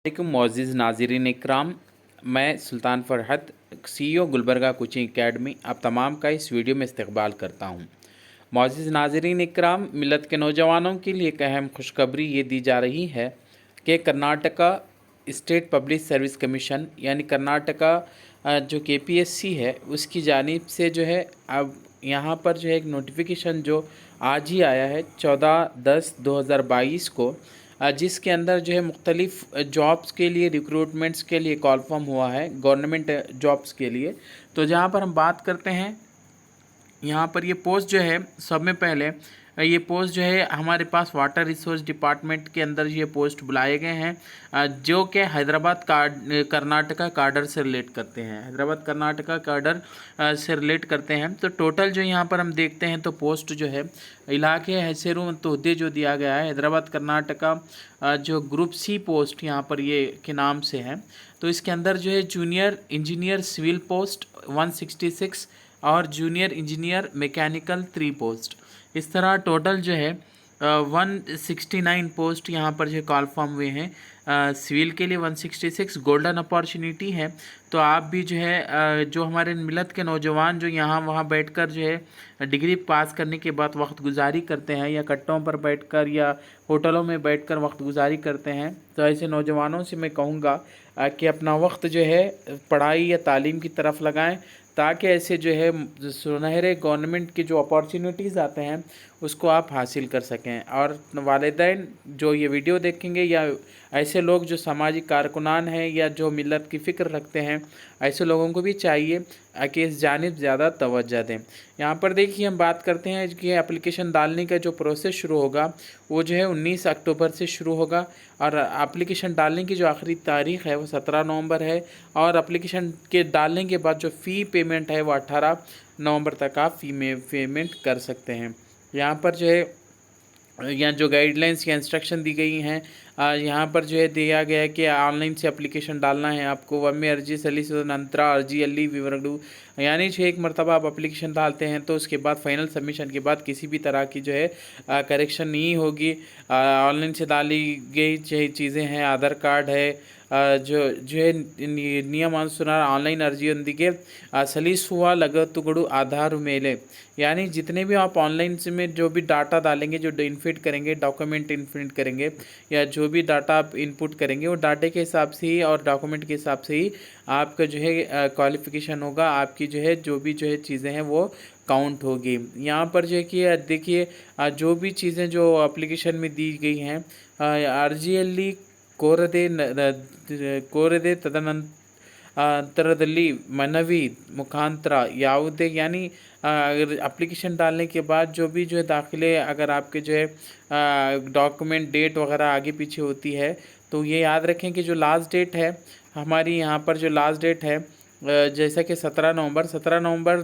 वालेकुम मोअज़्ज़िज़ नाज़रीन इकराम, मैं Sultan Farhat CEO Gulbarga coaching academy आप तमाम का इस वीडियो में इस्तकबाल करता हूँ। मोअज़्ज़िज़ नाज़रीन इकराम, मिल्लत के नौजवानों के लिए एक अहम खुशखबरी ये दी जा रही है कि Karnataka state public service commission यानी कर्नाटका जो KPSC है उसकी जानिब से जो है अब यहाँ पर जो है एक नोटिफिकेशन जो आज ही आया है 14/10/2022 को, जिसके अंदर जो है मुख्तलिफ़ जॉब्स के लिए रिक्रूटमेंट्स के लिए कॉल फॉर्म हुआ है गवर्नमेंट जॉब्स के लिए। तो जहाँ पर हम बात करते हैं, यहाँ पर ये पोस्ट जो है सब में पहले ये पोस्ट जो है हमारे पास वाटर रिसोर्स डिपार्टमेंट के अंदर ये पोस्ट बुलाए गए हैं, जो कि हैदराबाद कर्नाटका कार्डर से रिलेट करते हैं। हैदराबाद कर्नाटका कार्डर से रिलेट करते हैं। तो टोटल जो यहाँ पर हम देखते हैं तो पोस्ट जो है इलाके हैसरू तोहदे जो दिया गया है हैदराबाद कर्नाटका जो ग्रुप C पोस्ट यहाँ पर ये के नाम से है। तो इसके अंदर जो है जूनियर इंजीनियर सिविल पोस्ट 166 और जूनियर इंजीनियर मैकेनिकल 3 पोस्ट। इस तरह टोटल जो है 169 पोस्ट यहाँ पर जो कॉल फॉर्म हुए हैं। सिविल के लिए 166 गोल्डन अपॉर्चुनिटी है। तो आप भी जो है जो हमारे मिलत के नौजवान जो यहाँ वहाँ बैठकर जो है डिग्री पास करने के बाद वक्त गुजारी करते हैं या कट्टों पर बैठकर या होटलों में बैठकर वक्त गुजारी करते हैं, तो ऐसे नौजवानों से मैं कहूँगा कि अपना वक्त जो है पढ़ाई या तालीम की तरफ लगाएं, ताकि ऐसे जो है सुनहरे गवर्नमेंट की जो अपॉर्चुनिटीज़ आते हैं उसको आप हासिल कर सकें। और वालिदैन जो ये वीडियो देखेंगे या ऐसे लोग जो सामाजिक कारकुनान हैं या जो मिलत की फ़िक्र रखते हैं, ऐसे लोगों को भी चाहिए कि इस जानिब ज़्यादा तवज्जो दें। यहाँ पर देखिए हम बात करते हैं कि एप्लीकेशन डालने का जो प्रोसेस शुरू होगा वो जो है 19 अक्टूबर से शुरू होगा और एप्लीकेशन डालने की जो आखिरी तारीख़ है वो 17 नवंबर है और एप्लीकेशन के डालने के बाद जो फ़ी पेमेंट है वो 18 नवंबर तक आप फ़ी में पेमेंट कर सकते हैं। यहाँ पर जो है यहाँ जो गाइडलाइंस या इंस्ट्रक्शन दी गई हैं, यहाँ पर जो है दिया गया है कि ऑनलाइन से एप्लीकेशन डालना है आपको। वम्मे अर्जी सलीसनंतरा अर्जी अली विवरणु, यानी जो एक मरतबा आप एप्लीकेशन डालते हैं तो उसके बाद फाइनल सबमिशन के बाद किसी भी तरह की जो है करेक्शन नहीं होगी। ऑनलाइन से डाली गई चीज़ें हैं, आधार कार्ड है, जो है नियमानुसार ऑनलाइन अर्जियोंदिगे सलीसुवा लगतुगुडु आधार मेले, यानी जितने भी आप ऑनलाइन से में जो भी डाटा डालेंगे, जो इनफिट करेंगे, डॉक्यूमेंट इनफिट करेंगे या जो भी डाटा आप इनपुट करेंगे वो डाटे के हिसाब से ही और डॉक्यूमेंट के हिसाब से ही आपका जो है क्वालिफ़िकेशन होगा, आपकी जो है जो भी चीज़ें हैं वो काउंट होगी। यहाँ पर जो है कि देखिए जो भी चीज़ें जो एप्लीकेशन में दी गई हैं, RGLE ಕೋರದೆ तदनंतरದಲ್ಲಿ मनवी मुखांतरा ಯಾವುದೇ, यानी अगर एप्लीकेशन डालने के बाद जो भी जो है दाखिले अगर आपके जो है डॉक्यूमेंट डेट वगैरह आगे पीछे होती है तो ये याद रखें कि जो लास्ट डेट है हमारी यहाँ पर जो लास्ट डेट है जैसा कि 17 नवंबर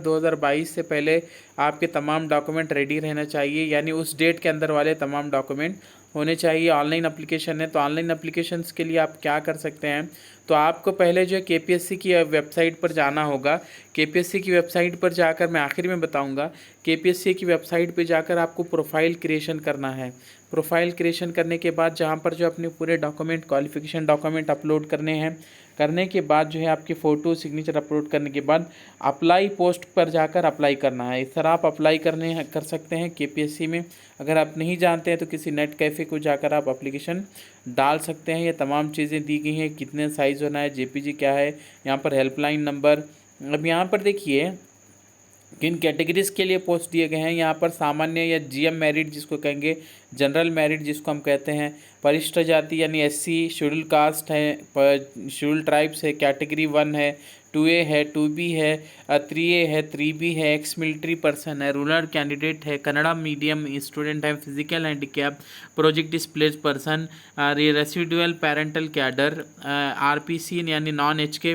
2022 से पहले आपके तमाम डॉक्यूमेंट रेडी रहना चाहिए, यानी उस डेट के अंदर वाले तमाम डॉक्यूमेंट होने चाहिए। ऑनलाइन एप्लीकेशन है तो ऑनलाइन एप्लीकेशंस के लिए आप क्या कर सकते हैं, तो आपको पहले जो है KPSC की वेबसाइट पर जाना होगा। KPSC की वेबसाइट पर जाकर मैं आखिर में बताऊंगा, KPSC की वेबसाइट पर जाकर आपको प्रोफाइल क्रिएशन करना है। प्रोफाइल क्रिएशन करने के बाद जहां पर जो अपने पूरे डॉक्यूमेंट क्वालिफिकेशन डॉक्यूमेंट अपलोड करने हैं, करने के बाद जो है आपकी फ़ोटो सिग्नेचर अपलोड करने के बाद अप्लाई पोस्ट पर जाकर अप्लाई करना है। इस तरह आप अप्लाई कर सकते हैं KPSC में। अगर आप नहीं जानते हैं तो किसी नेट कैफ़े को जाकर आप एप्लीकेशन डाल सकते हैं। ये तमाम चीज़ें दी गई हैं, कितने साइज़ होना है, JPG क्या है, यहाँ पर हेल्पलाइन नंबर। अब यहाँ पर देखिए किन कैटेगरीज़ के लिए पोस्ट दिए गए हैं। यहाँ पर सामान्य या GM मेरिट जिसको कहेंगे, जनरल मेरिट जिसको हम कहते हैं, परिशिष्ट जाति यानी SC, शेड्यूल कास्ट है, शेड्यूल ट्राइब्स है, कैटेगरी 1 है, 2A है, 2B है, 3A है, 3B है, एक्स मिलिट्री पर्सन है, रूरल कैंडिडेट है, कन्नड़ा मीडियम स्टूडेंट है, physical handicap, project displaced person, residual parental cadre, RPC यानी नॉन HK,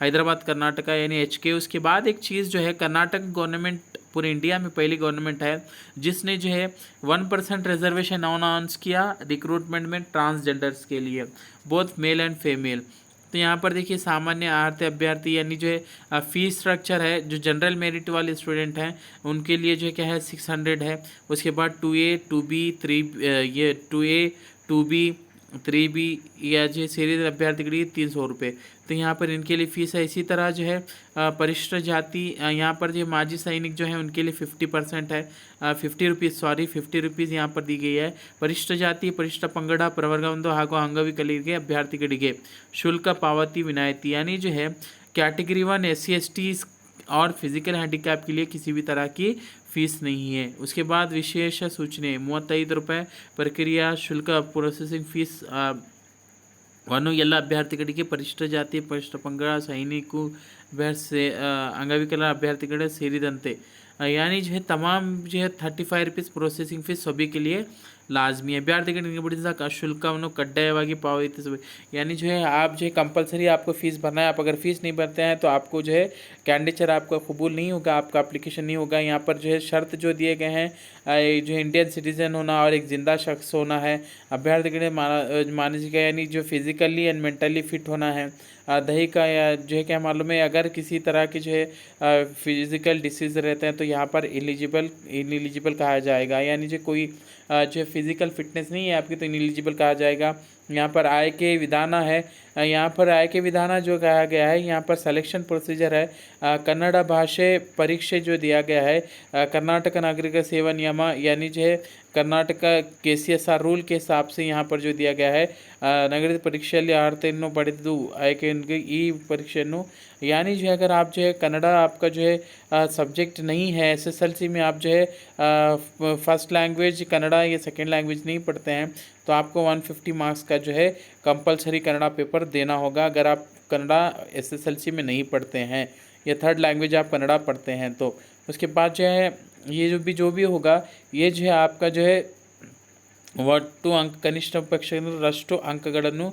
हैदराबाद कर्नाटका यानी HK। उसके बाद एक चीज़ जो है, कर्नाटक गवर्नमेंट पूरे इंडिया में पहली गवर्नमेंट है जिसने जो है 1% रिजर्वेशन अनाउंस किया रिक्रूटमेंट में ट्रांसजेंडर्स के लिए, बोथ मेल एंड फीमेल। तो यहाँ पर देखिए सामान्य आर्थ अभ्यर्थी यानी जो है फीस स्ट्रक्चर है, जो जनरल मेरिट वाले स्टूडेंट हैं उनके लिए जो है क्या है 600 है। उसके बाद 2A 2B 3 ये 2A 2B 3B या जो सीरीज अभ्यर्थी 300 रुपये। तो यहाँ पर इनके लिए फ़ीस है। इसी तरह जो है परिशिष्ट जाति यहाँ पर जो माजी सैनिक जो है उनके लिए 50% है, 50 रुपीज़, सॉरी 50 रुपीज़ यहाँ पर दी गई है। परिशिष्ट जाति, परिशिष्ट पंगಡ ಪ್ರವರ್ಗವೊಂದು ಹಾಗೂ ಅಂಗವಿಕಲರಿಗೆ ಅಭ್ಯರ್ಥಿಗಳಿಗೆ शुल्क पावती विनायती, यानी जो है कैटेगरी 1 SC/ST और फिजिकल हैंडीकैप के लिए किसी भी तरह की फीस नहीं है। उसके बाद विशेष सूचने 35 रुपये प्रक्रिया शुल्क प्रोसेसिंग फीस ವನ್ನು ಎಲ್ಲ ಅಭ್ಯರ್ಥಿಗಳಿಗೆ ಪರಿಶಿಷ್ಟ ಜಾತಿ, ಪರಿಶಿಷ್ಟ ಪಂಗಡ, ಸೈನಿಕು अंगविकल अभ्यर्थी ಸೇರಿದಂತೆ यानी जो है तमाम जो है 35 रुपीज़ प्रोसेसिंग फीस सभी के लिए लाजमी है। अभ्यर्थी का शुल्कವನ್ನು ಕಡ್ಡಾಯವಾಗಿ ಪಾವತಿಸಬೇಕು, यानी जो है आप जो है कंपलसरी आपको फ़ीस भरना है। आप अगर फ़ीस नहीं भरते हैं तो आपको जो है कैंडिडेचर आपका कबूल नहीं होगा, आपका एप्लीकेशन नहीं होगा। यहाँ पर जो है शर्त जो दिए गए हैं जो इंडियन सिटीज़न होना और एक ज़िंदा शख्स होना है। अभ्यर्थी के लिए मानसिक यानी जो फिज़िकली एंड मेंटली फिट होना है। दही का या जो है क्या मालूम है, अगर किसी तरह की जो है फिज़िकल डिसीज़ रहते हैं तो यहाँ पर इनएलिजिबल कहा जाएगा, यानी जो कोई जो फिज़िकल फिटनेस नहीं है आपकी तो इनएलिजिबल कहा जाएगा। यहाँ पर आय के विधान है, यहाँ पर आय के विधान जो कहा गया है, यहाँ पर सिलेक्शन प्रोसीजर है कन्नड़ भाषे परीक्षा जो दिया गया है कर्नाटक नागरिक सेवा नियम, यानी जो है कर्नाटक KCSR रूल के हिसाब से यहाँ पर जो दिया गया है ನಗರದ ಪರೀಕ್ಷೆಯಲ್ಲಿ ಅರ್ಹತೆಯನ್ನು ಪಡೆದು ಆಯ್ಕೆಗೆ ಈ परीक्षೆಯನ್ನು, यानी जो है अगर आप जो है कन्नड़ा आपका जो है सब्जेक्ट नहीं है, SSLC में आप जो है फर्स्ट लैंग्वेज कन्नड़ा या सेकेंड लैंग्वेज नहीं पढ़ते हैं तो आपको 150 मार्क्स का जो है कंपलसरी कन्नड़ा पेपर देना होगा। अगर आप कन्नड़ा SSLC में नहीं पढ़ते हैं या थर्ड लैंग्वेज आप कन्नड़ा पढ़ते हैं तो उसके बाद जो है ये जो भी होगा ये जो है आपका जो है ಒಟ್ಟು ಅಂಕ ಕನಿಷ್ಠ ಪಕ್ಷದಷ್ಟು ಅಂಕಗಳನ್ನು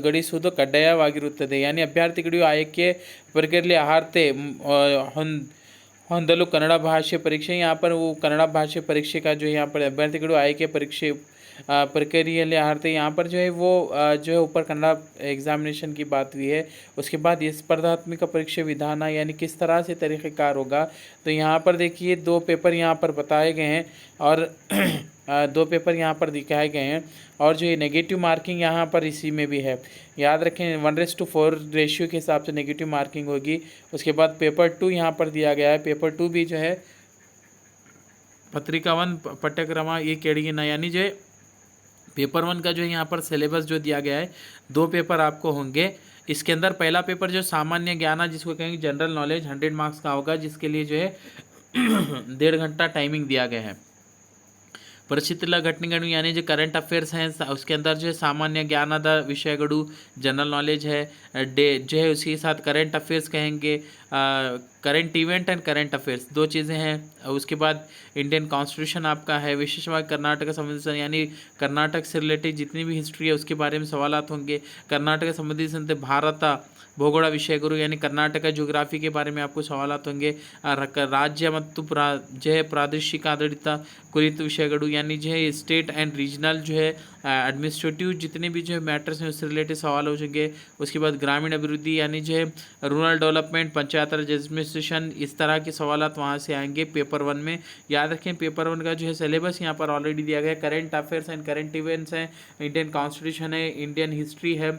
ಗಳಿಸುವುದು ಕಡ್ಡಾಯವಾಗಿರುತ್ತದೆ। यानी ಅಭ್ಯರ್ಥಿಗಳು ಆಯ್ಕೆ ಪ್ರಕ್ರಿಯೆಯಲ್ಲಿ ಅರ್ಹತೆ ಹೊಂದಲು ಕನ್ನಡ ಭಾಷೆ परीक्षा, यहाँ पर वो कन्नड़ा भाषा परीक्षा का जो यहाँ पर अभ्यर्थियों आयके परीक्षा प्रक्रिया अर्हते यहाँ पर जो है वो जो है ऊपर कन्नड़ा एग्जामिनेशन की बात हुई है। उसके बाद ये स्पर्धात्मक परीक्षा विधान यानी किस तरह से तरीक़ेकार होगा, तो यहाँ पर देखिए 2 पेपर यहाँ पर बताए गए हैं और 2 पेपर यहाँ पर दिखाए गए हैं और जो ये नेगेटिव मार्किंग यहाँ पर इसी में भी है। याद रखें 1:4 रेशियो के हिसाब से नेगेटिव मार्किंग होगी। उसके बाद पेपर 2 यहाँ पर दिया गया है। पेपर 2 भी जो है पत्रिका 1 पाठ्यक्रम ये केड़ीना, यानी जो पेपर 1 का जो है यहाँ पर सिलेबस जो दिया गया है 2 पेपर आपको होंगे। इसके अंदर पहला पेपर जो सामान्य ज्ञान जिसको कहेंगे जनरल नॉलेज 100 मार्क्स का होगा, जिसके लिए जो है 1.5 घंटा टाइमिंग दिया गया है। ಪರಿಸ್ಥಿತಿಗಳ ಘಟನೆಗಳು यानी जो करंट अफेयर्स हैं उसके अंदर जो है सामान्य ज्ञानದ ವಿಷಯಗಳು जनरल नॉलेज है जो है उसी के साथ करंट अफेयर्स कहेंगे, current event and current affairs 2 चीज़ें हैं। उसके बाद इंडियन कॉन्स्टिट्यूशन आपका है, विशेषವಾಗಿ कर्नाटक संबंधित यानी कर्नाटक से रिलेटेड जितनी भी हिस्ट्री है उसके बारे में सवालात होंगे। कर्नाटक संबंधित भारत भूगोಳ विषयಗಳು यानी कर्नाटक ज्योग्राफी के बारे में आपको सवालात होंगे। राज्य ಮತ್ತು जो है प्रादेशिक आधारित कुरित विषयಗಳು यानी जो है स्टेट एंड रीजनल जो है एडमिनिस्ट्रेटिव जितने भी जो है मैटर्स हैं उससे रिलेटेड सवाल हो सकेंगे। उसके बाद ग्रामीण अभिवृद्धि यानी जो है रूरल डेवलपमेंट पंचायत राज एडमिनिस्ट्रेशन, इस तरह के सवालात वहाँ से आएंगे पेपर 1 में। याद रखें पेपर 1 का जो है सिलेबस यहाँ पर ऑलरेडी दिया गया है। Current affairs and current events हैं, इंडियन कॉन्स्टिट्यूशन है, इंडियन हिस्ट्री है,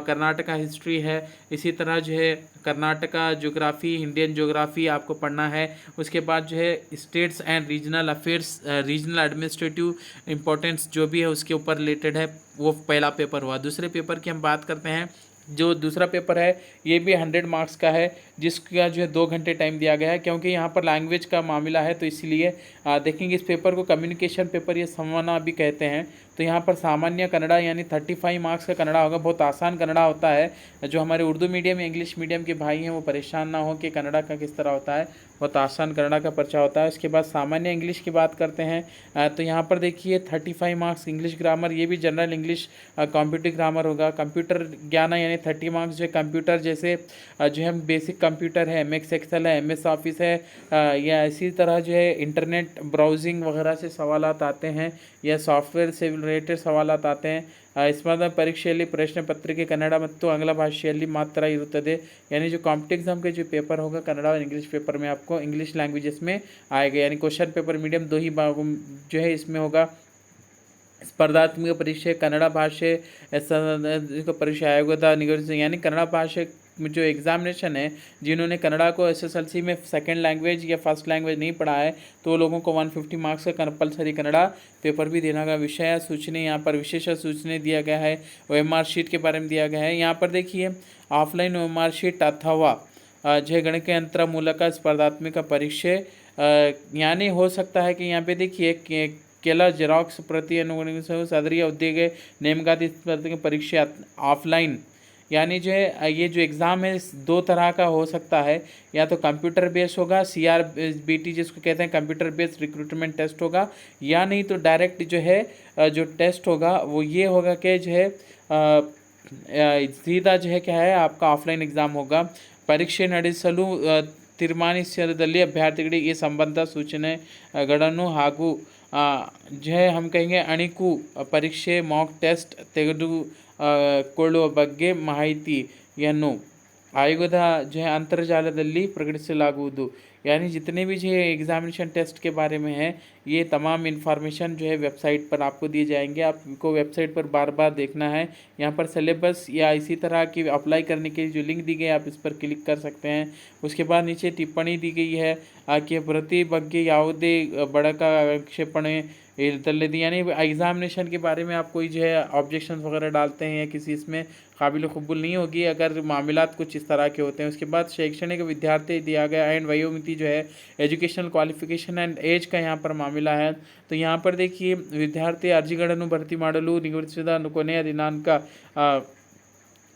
कर्नाटका हिस्ट्री है, इसी तरह जो है कर्नाटका ज्योग्राफी, इंडियन ज्योग्राफी आपको पढ़ना है। उसके बाद जो है states and regional affairs, regional administrative importance जो भी है उसके ऊपर रिलेटेड है, वो पहला पेपर हुआ। दूसरे पेपर की हम बात करते हैं। जो दूसरा पेपर है ये भी 100 मार्क्स का है, जिसका जो है 2 घंटे टाइम दिया गया है, क्योंकि यहाँ पर लैंग्वेज का मामला है तो इसीलिए देखेंगे इस पेपर को कम्युनिकेशन पेपर या संवाना भी कहते हैं। तो यहाँ पर सामान्य कन्नड़ा यानी 35 मार्क्स का कन्नड़ा होगा। बहुत आसान कन्नड़ा होता है, जो हमारे उर्दू मीडियम इंग्लिश मीडियम के भाई हैं वो परेशान ना हो कि कन्नड़ा का किस तरह होता है, बहुत आसान कन्नड़ा का पर्चा होता है। उसके बाद सामान्य इंग्लिश की बात करते हैं तो यहाँ पर देखिए 35 मार्क्स इंग्लिश ग्रामर, ये भी जनरल इंग्लिश कंप्यूटर ग्रामर होगा। कंप्यूटर ज्ञान यानी 30 मार्क्स जो है कंप्यूटर जैसे जो है बेसिक कंप्यूटर है, MS एक्सेल है, MS ऑफिस है, या इसी तरह जो है इंटरनेट ब्राउजिंग वगैरह से सवालात आते हैं या सॉफ्टवेयर से रिलेटेड सवालात आते हैं। ಸ್ಪರ್ಧಾ ಪರೀಕ್ಷೆಯಲ್ಲಿ प्रश्न पत्रिके कन्नड़ ಮತ್ತು ಆಂಗ್ಲ ಭಾಷೆಯಲ್ಲಿ ಮಾತ್ರ ಇರುತ್ತದೆ, यानी जो कॉम्पिटिटिव एग्जाम के जो पेपर होगा कन्नड़ा और इंग्लिश पेपर में आपको इंग्लिश लैंग्वेजेस में आएगा, यानी क्वेश्चन पेपर मीडियम 2 ही भागों जो है इसमें होगा। ಸ್ಪರ್ಧಾತ್ಮಕ ಪರೀಕ್ಷೆ ಕನ್ನಡ ಭಾಷೆ परीक्षा आयोगता निगदित यानी कन्नड़ा भाषा में जो एग्जामिनेशन है, जिन्होंने कन्नड़ा को एसएसएलसी में सेकंड लैंग्वेज या फर्स्ट लैंग्वेज नहीं पढ़ा है, तो लोगों को 150 मार्क्स का कंपलसरी कन्नड़ा पेपर भी देना का विषय सूचना यहाँ पर विशेष सूचना दिया गया है। OMR शीट के बारे में दिया गया है। यहाँ पर देखिए ऑफलाइन OMR शीट अथवा जो गणकयंत्र ಮೂಲಕ ಸ್ಪರ್ಧಾತ್ಮಕ ಪರೀಕ್ಷೆ यानी हो सकता है कि यहाँ पे देखिए केला जेरोक्स प्रति अनुगणित सदरीय हुद्दೆಗೆ ನೇಮಕಾತಿ स्पर्धा परीक्षा ऑफलाइन यानी जो है ये जो एग्ज़ाम है दो तरह का हो सकता है, या तो कंप्यूटर बेस होगा CRBT जिसको कहते हैं कंप्यूटर बेस्ड रिक्रूटमेंट टेस्ट होगा, या नहीं तो डायरेक्ट जो है जो टेस्ट होगा वो ये होगा कि जो है सीधा जो है क्या है आपका ऑफलाइन एग्ज़ाम होगा। ಪರೀಕ್ಷೆ ನಡೆಸಲು ತೀರ್ಮಾನಿಸಿದಲ್ಲಿ ಅಭ್ಯರ್ಥಿಗಳಿಗೆ ಈ ಸಂಬಂಧ ಸೂಚನೆಗಳನ್ನು ಹಾಗೂ जो है हम कहेंगे ಅಣಿಕು ಪರೀಕ್ಷೆ मॉक टेस्ट ತೆಗೆದುಕೊಳ್ಳುವ ಬಗ್ಗೆ ಮಾಹಿತಿಯನ್ನು ಆಯೋಗದ जो है ಅಂತರ್ಜಾಲದಲ್ಲಿ ಪ್ರಕಟಿಸಲಾಗುವುದು। यानी जितने भी जो एग्जामिनेशन टेस्ट के बारे में है ये तमाम इन्फॉर्मेशन जो है वेबसाइट पर आपको दिए जाएंगे। आपको वेबसाइट पर बार बार देखना है। यहाँ पर सिलेबस या इसी तरह की अप्लाई करने के लिए जो लिंक दी गई है आप इस पर क्लिक कर सकते हैं। उसके बाद नीचे टिप्पणी दी गई है कि ಪ್ರತಿ ಬಗ್ಗೆ ಯಾವುದೇ ಬಡಕ ಆಕ್ಷೇಪಣೆ इल्तलदी यानी एग्ज़ामिनेशन के बारे में आप कोई जो है ऑब्जेक्शन वगैरह डालते हैं या किसी इसमें काबिल कबूल नहीं होगी अगर मामलात कुछ इस तरह के होते हैं। उसके बाद शैक्षणिक विद्यार्थी दिया गया एंड वयोमिति जो है एजुकेशनल क्वालिफिकेशन एंड एज का यहाँ पर मामला है। तो यहाँ पर देखिए विद्यार्थी ಅರ್ಜಿಗಳನ್ನು ಭರ್ತಿ ಮಾಡಲು ನಿಗದಿಸಿದ ಕೊನೆಯ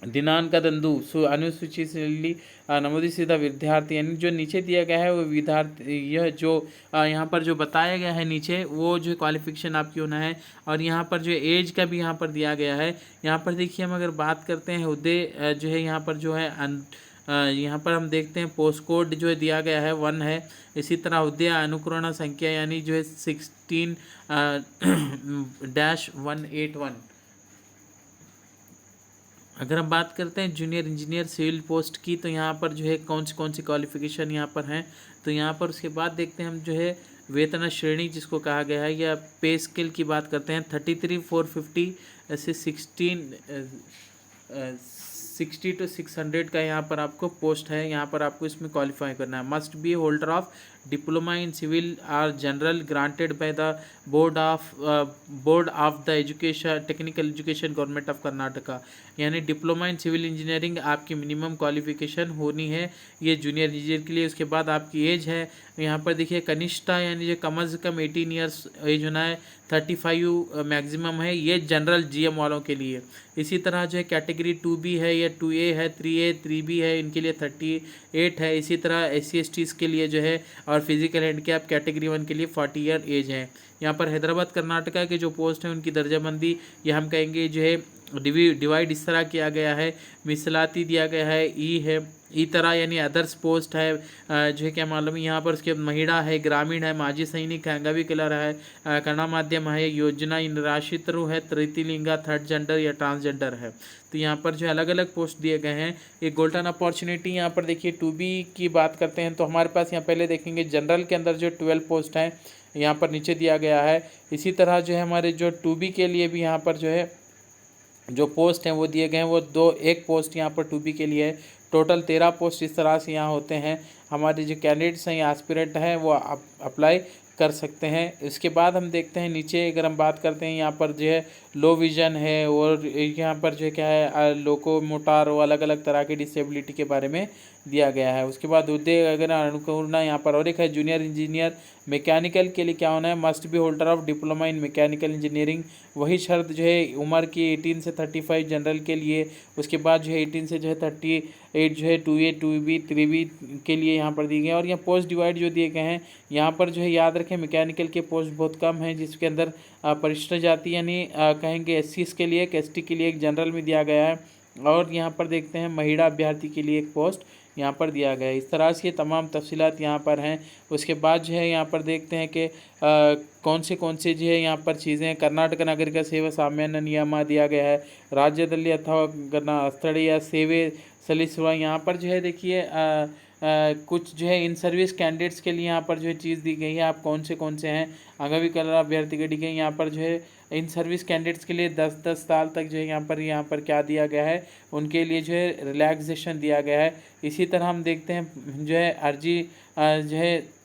दिनांकದಂದು अनुसूचिಯಲ್ಲಿ नमूदित विद्यार्थी यानी जो नीचे दिया गया है वो विद्यार्थी यह जो यहाँ पर जो बताया गया है नीचे वो जो क्वालिफिकेशन आपकी होना है। और यहाँ पर जो एज का भी यहाँ पर दिया गया है। यहाँ पर देखिए हम अगर बात करते हैं हुद्दे जो है यहाँ पर जो है यहाँ पर हम देखते हैं पोस्ट कोड जो है दिया गया है 1 है। इसी तरह हुद्दे अनुकरण संख्या यानी जो है 16-181। अगर हम बात करते हैं जूनियर इंजीनियर सिविल पोस्ट की तो यहाँ पर जो है कौन सी क्वालिफिकेशन यहाँ पर हैं। तो यहाँ पर उसके बाद देखते हैं हम जो है वेतन श्रेणी जिसको कहा गया है या पे स्केल की बात करते हैं 33,450 ऐसे 60 to 600 का यहाँ पर आपको पोस्ट है। यहाँ पर आपको इसमें क्वालिफाई करना है। Must be holder of diploma in civil or general granted by the board of the education technical education government of Karnataka. यानी डिप्लोमा इन सिविल इंजीनियरिंग आपकी मिनिमम क्वालिफिकेशन होनी है ये जूनियर इंजीनियर के लिए। उसके बाद आपकी एज है यहाँ पर देखिए कनिष्ठा यानी जो कम से कम 18 ईयर्स एज होना है, 35 मैक्सिमम है ये जनरल GM वालों के लिए। इसी तरह जो है कैटेगरी 2B है या 2A है 3A 3B है इनके लिए 38 है। इसी तरह SC/STs के लिए जो है और फिजिकल हैंडीकैप कैटेगरी 1 के लिए 40 ईयर एज है। यहाँ पर हैदराबाद कर्नाटका के जो पोस्ट हैं उनकी दर्जाबंदी ये हम कहेंगे जो है डिवाइड इस तरह किया गया है। मिसलाती दिया गया है ई तरह यानी अदर्स पोस्ट है जो है क्या मालूम है। यहाँ पर उसके महिला है, ग्रामीण है, माजी सैनिक है, अंगविकलर है, कन्नड़ माध्यम है, योजना निराश्रितरु है, तृतीय लिंगा, थर्ड जेंडर या ट्रांसजेंडर है। तो यहाँ पर जो अलग अलग पोस्ट दिए गए हैं। एक गोल्डन अपॉर्चुनिटी यहाँ पर देखिए 2B की बात करते हैं तो हमारे पास यहाँ पहले देखेंगे जनरल के अंदर जो 12 पोस्ट हैं यहाँ पर नीचे दिया गया है। इसी तरह जो है हमारे जो 2B के लिए भी यहाँ पर जो है जो पोस्ट हैं वो दिए गए हैं वो एक पोस्ट यहाँ पर 2B के लिए है। टोटल 13 पोस्ट इस तरह से यहाँ होते हैं। हमारे जो कैंडिडेट्स हैं या एस्पिरेंट हैं वो अप्लाई कर सकते हैं। इसके बाद हम देखते हैं नीचे अगर हम बात करते हैं यहाँ पर जो है लो विज़न है और यहाँ पर जो है क्या है लोको मोटार और अलग अलग तरह की डिसेबिलिटी के बारे में दिया गया है। उसके बाद हुद्दे अगर अनुकूलना यहाँ पर और एक है जूनियर इंजीनियर मैकेनिकल के लिए क्या होना है, must be holder of diploma in mechanical engineering. वही शर्त जो है उम्र की 18 से 35 जनरल के लिए। उसके बाद जो है 18 से जो है 38 जो है 2A 2B 3B के लिए यहाँ पर दी गई है। और यहाँ पोस्ट डिवाइड जो दिए गए हैं यहाँ पर जो है याद रखें मैकेनिकल के पोस्ट बहुत कम हैं जिसके अंदर परिशिष्ट जाति यानी कहेंगे SCs के लिए एक ST के लिए एक जनरल में दिया गया है। और यहाँ पर देखते हैं महिला अभ्यर्थी के लिए एक पोस्ट यहाँ पर दिया गया है। इस तरह से तमाम तफसीलात यहाँ पर हैं। उसके बाद जो है यहाँ पर देखते हैं कि कौन से जो है यहाँ पर चीज़ें कर्नाटक नागरिक सेवा सामान्य नियम दिया गया है। राज्यದಲ್ಲಿ ಅಥವಾ ಸ್ಥಳೀಯ ಸೇವೆ ಸಲ್ಲಿಸುವ यहाँ पर जो है देखिए कुछ जो है इन सर्विस कैंडिडेट्स के लिए यहाँ पर जो है चीज़ दी गई है। आप कौन से हैं अंगविकलर अभ्यर्थी के लिए यहाँ पर जो है इन सर्विस कैंडिडेट्स के लिए 10-10 साल तक जो है यहाँ पर क्या दिया गया है, उनके लिए जो है रिलैक्सेशन दिया गया है। इसी तरह हम देखते हैं जो है अर्जी जो है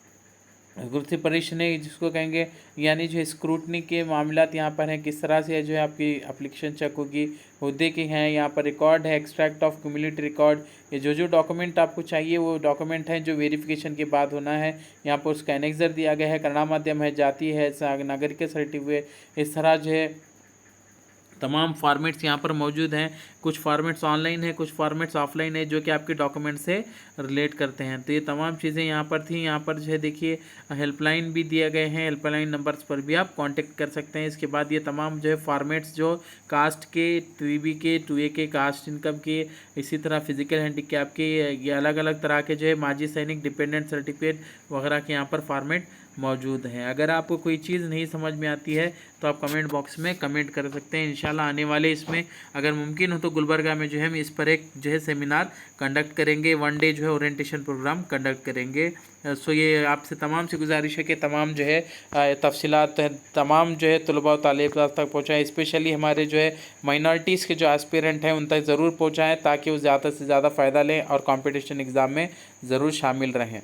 गुरुत्व परीक्षण जिसको कहेंगे, यानी जो स्क्रूटनी के मामलात यहाँ पर हैं, किस तरह से जो है आपकी एप्लीकेशन चेक होगी, मुद्दे के हैं, यहाँ पर रिकॉर्ड है, एक्सट्रैक्ट ऑफ क्यूमुलेटिव रिकॉर्ड, ये जो डॉक्यूमेंट आपको चाहिए वो डॉक्यूमेंट हैं जो वेरिफिकेशन के बाद होना है। यहाँ पर उसका एनेक्सर दिया गया है, कन्नड़ा माध्यम है, जाति है, नागरिक सर्टिफिकेट, इस तरह जो है तमाम फॉर्मेट्स यहाँ पर मौजूद हैं। कुछ फॉर्मेट्स ऑनलाइन है, कुछ फॉर्मेट्स ऑफलाइन है, जो कि आपके डॉक्यूमेंट से रिलेट करते हैं। तो ये तमाम चीज़ें यहाँ पर थी। यहाँ पर जो है देखिए हेल्पलाइन भी दिए गए हैं, हेल्पलाइन नंबर्स पर भी आप कांटेक्ट कर सकते हैं। इसके बाद ये तमाम जो है फॉर्मेट्स जो कास्ट के, 2B के, 2A के, कास्ट इनकम के, इसी तरह फिजिकल हैंडीकैप के, ये अलग अलग तरह के जो है माजी सैनिक डिपेंडेंट सर्टिफिकेट वगैरह के यहाँ पर फॉर्मेट मौजूद हैं। अगर आपको कोई चीज़ नहीं समझ में आती है तो आप कमेंट बॉक्स में कमेंट कर सकते हैं। इंशाल्लाह आने वाले इसमें अगर मुमकिन हो तो गुलबर्गा में जो है हम इस पर एक जो है सेमिनार कंडक्ट करेंगे, 1 डे जो है ओरिएंटेशन प्रोग्राम कंडक्ट करेंगे। सो ये आपसे तमाम से गुजारिश है कि तमाम जो है तफसीलात तमाम जो है तलबा और तालिबात तक पहुँचाएँ, स्पेशली हमारे जो है माइनॉरिटीज़ के जो एस्पिरेंट हैं उन तक ज़रूर पहुँचाएँ ताकि वो ज़्यादा से ज़्यादा फ़ायदा लें और कॉम्पिटिशन एग्ज़ाम में ज़रूर शामिल रहें।